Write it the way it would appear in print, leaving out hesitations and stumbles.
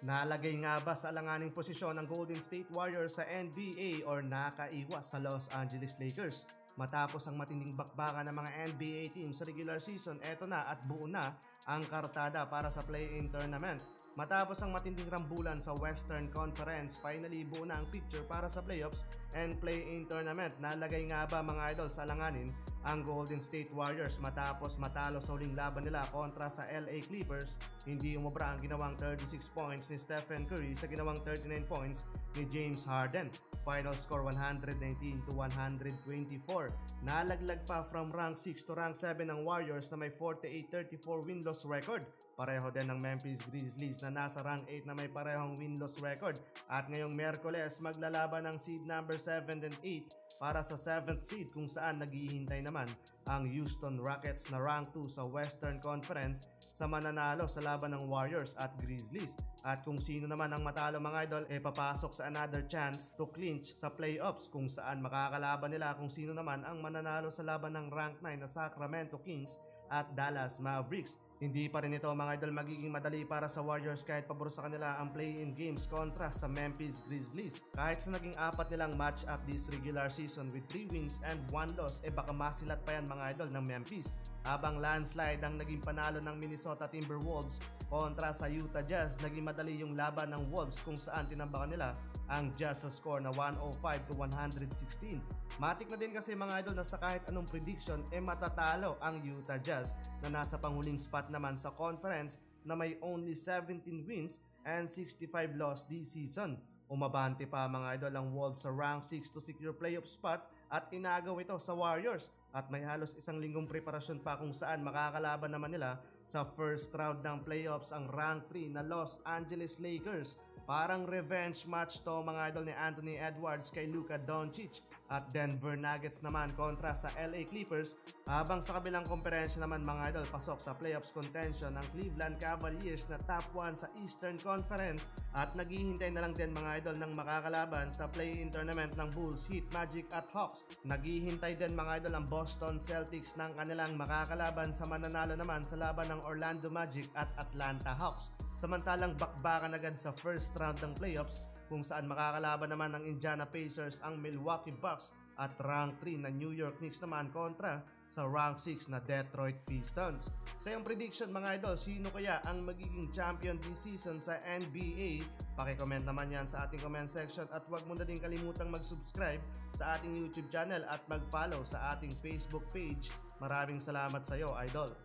Nalagay nga ba sa alanganing posisyon ng Golden State Warriors sa NBA or nakaiwas sa Los Angeles Lakers? Matapos ang matinding bakbakan ng mga NBA teams sa regular season, eto na at buo na ang kartada para sa play-in tournament. Matapos ang matinding rambulan sa Western Conference, finally buo na ang picture para sa playoffs and play-in tournament. Nalagay nga ba mga idol sa alanganin ang Golden State Warriors matapos matalo sa huling laban nila kontra sa LA Clippers? Hindi umubra ang ginawang 36 points ni Stephen Curry sa ginawang 39 points ni James Harden. Final score 119-124. Nalaglag pa from rank 6 to rank 7 ng Warriors na may 48-34 win-loss record. Pareho din ng Memphis Grizzlies na nasa rank 8 na may parehong win-loss record. At ngayong Miyerkules maglalaban ng seed number 7 and 8 para sa 7th seed kung saan naghihintay naman ang Houston Rockets na rank 2 sa Western Conference sa mananalo sa laban ng Warriors at Grizzlies. At kung sino naman ang matalo mga idol, papasok sa another chance to clinch sa playoffs kung saan makakalaban nila kung sino naman ang mananalo sa laban ng rank 9 na Sacramento Kings at Dallas Mavericks. Hindi pa rin ito mga idol magiging madali para sa Warriors kahit pabor sa kanila ang play-in games kontra sa Memphis Grizzlies. Kahit sa naging 4 nilang match-up this regular season with 3 wins and 1 loss, baka masilat pa yan mga idol ng Memphis. Habang landslide ang naging panalo ng Minnesota Timberwolves kontra sa Utah Jazz, naging madali yung laban ng Wolves kung saan tinambakan nila ang Jazz sa score na 105-116. Matik na din kasi mga idol na sa kahit anong prediction matatalo ang Utah Jazz na nasa panghuling spot naman sa conference na may only 17 wins and 65 loss this season. Umabante pa mga idol ang Wolves sa rank 6 to secure playoff spot at inagaw ito sa Warriors at may halos isang linggong preparasyon pa kung saan makakalaban naman nila sa first round ng playoffs ang rank 3 na Los Angeles Lakers. Parang revenge match to mga idol ni Anthony Edwards kay Luka Doncic at Denver Nuggets naman kontra sa LA Clippers, habang sa kabilang komperensya naman mga idol pasok sa playoffs contention ng Cleveland Cavaliers na top 1 sa Eastern Conference at naghihintay na lang din mga idol ng makakalaban sa play-in tournament ng Bulls, Heat, Magic at Hawks. Naghihintay din mga idol ang Boston Celtics ng kanilang makakalaban sa mananalo naman sa laban ng Orlando Magic at Atlanta Hawks. Samantalang bakbakan agad sa first round ng playoffs kung saan makakalaban naman ng Indiana Pacers ang Milwaukee Bucks at rank 3 na New York Knicks naman kontra sa rank 6 na Detroit Pistons. Sa iyong prediction mga idol, sino kaya ang magiging champion this season sa NBA? Pakicomment naman yan sa ating comment section at huwag mo na din kalimutang mag-subscribe sa ating YouTube channel at mag-follow sa ating Facebook page. Maraming salamat sa iyo idol.